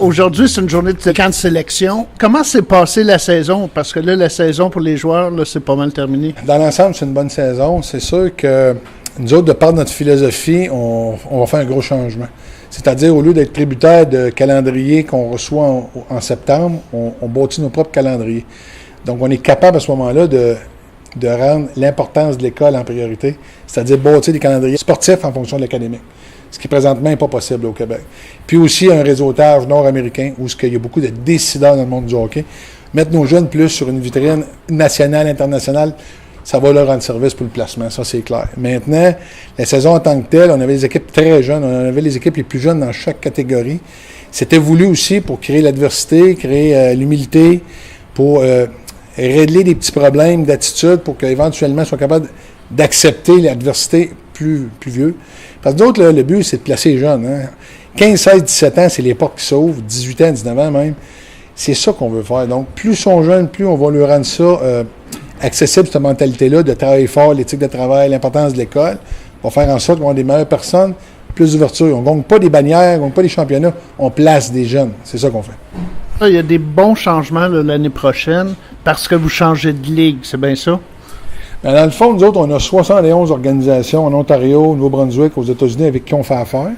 Aujourd'hui, c'est une journée de camp de sélection. Comment s'est passée la saison? Parce que là, la saison pour les joueurs, là, c'est pas mal terminé. Dans l'ensemble, c'est une bonne saison. C'est sûr que nous autres, de par notre philosophie, on va faire un gros changement. C'est-à-dire, au lieu d'être tributaire de calendrier qu'on reçoit en septembre, on bâtit nos propres calendriers. Donc, on est capable à ce moment-là de rendre l'importance de l'école en priorité, c'est-à-dire bâtir des calendriers sportifs en fonction de l'académique, ce qui présentement n'est pas possible au Québec. Puis aussi un réseautage nord-américain où il y a beaucoup de décideurs dans le monde du hockey. Mettre nos jeunes plus sur une vitrine nationale, internationale, ça va leur rendre service pour le placement, ça c'est clair. Maintenant, la saison en tant que telle, on avait des équipes très jeunes, on avait les équipes les plus jeunes dans chaque catégorie. C'était voulu aussi pour créer l'adversité, créer l'humilité, pour régler des petits problèmes d'attitude pour qu'éventuellement ils soient capables d'accepter l'adversité plus vieux. Parce que d'autres, le but, c'est de placer les jeunes. Hein. 15, 16, 17 ans, c'est l'époque qui s'ouvre, 18 ans, 19 ans même. C'est ça qu'on veut faire. Donc, plus ils sont jeunes, plus on va leur rendre ça accessible, cette mentalité-là, de travailler fort, l'éthique de travail, l'importance de l'école. On va faire en sorte qu'on ait des meilleures personnes, plus d'ouverture. On ne gagne pas des bannières, on ne gagne pas des championnats, on place des jeunes. C'est ça qu'on fait. Il y a des bons changements là, l'année prochaine parce que vous changez de ligue, c'est bien ça? Bien, dans le fond, nous autres, on a 71 organisations en Ontario, au Nouveau-Brunswick, aux États-Unis avec qui on fait affaire.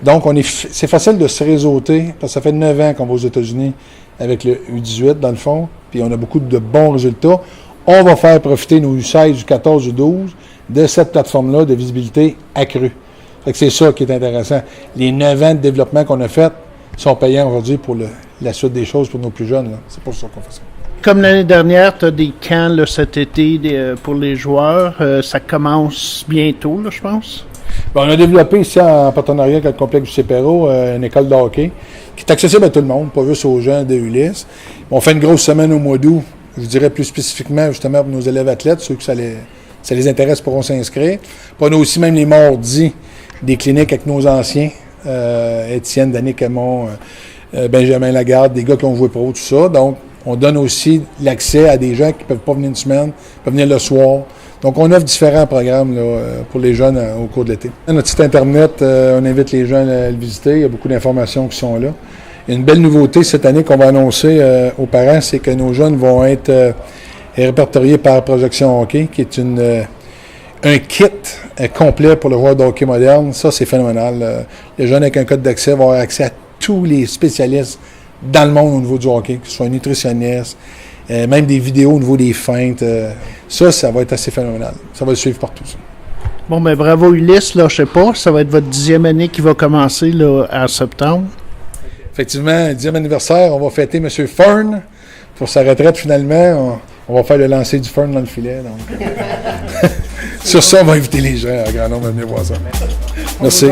Donc, c'est facile de se réseauter, parce que ça fait 9 ans qu'on va aux États-Unis avec le U18, dans le fond, puis on a beaucoup de bons résultats. On va faire profiter nos U16, U14, U12 de cette plateforme-là de visibilité accrue. Fait que c'est ça qui est intéressant. Les 9 ans de développement qu'on a fait sont payants aujourd'hui pour la suite des choses pour nos plus jeunes. Là. C'est pour ça qu'on fait ça. Comme l'année dernière, tu as des camps là, cet été pour les joueurs. Ça commence bientôt, là, je pense. Bien, on a développé ici en partenariat avec le complexe du CPRO une école de hockey qui est accessible à tout le monde, pas juste aux gens de Ulysse. On fait une grosse semaine au mois d'août, je dirais plus spécifiquement justement pour nos élèves athlètes, ceux que ça les intéresse pourront s'inscrire. Puis on a aussi même les mardis des cliniques avec nos anciens, Étienne, Danick Hamon, Benjamin Lagarde, des gars qui ont joué pro, tout ça. Donc, on donne aussi l'accès à des gens qui ne peuvent pas venir une semaine, peuvent venir le soir. Donc, on offre différents programmes là, pour les jeunes au cours de l'été. Notre site Internet, on invite les jeunes à le visiter. Il y a beaucoup d'informations qui sont là. Il y a une belle nouveauté cette année qu'on va annoncer aux parents, c'est que nos jeunes vont être répertoriés par Projection Hockey, qui est un kit complet pour le joueur de hockey moderne. Ça, c'est phénoménal. Les jeunes avec un code d'accès vont avoir accès à tous les spécialistes dans le monde au niveau du hockey, que ce soit nutritionnistes, même des vidéos au niveau des feintes. Ça va être assez phénoménal. Ça va le suivre partout, ça. Bon, ben bravo Ulysse, là, je sais pas, ça va être votre 10e année qui va commencer là, en septembre. Effectivement, 10e anniversaire, on va fêter M. Fern pour sa retraite finalement. On va faire le lancer du Fern dans le filet. Donc. Sur ça, on va inviter les gens à grand nombre à venir voir ça. Merci.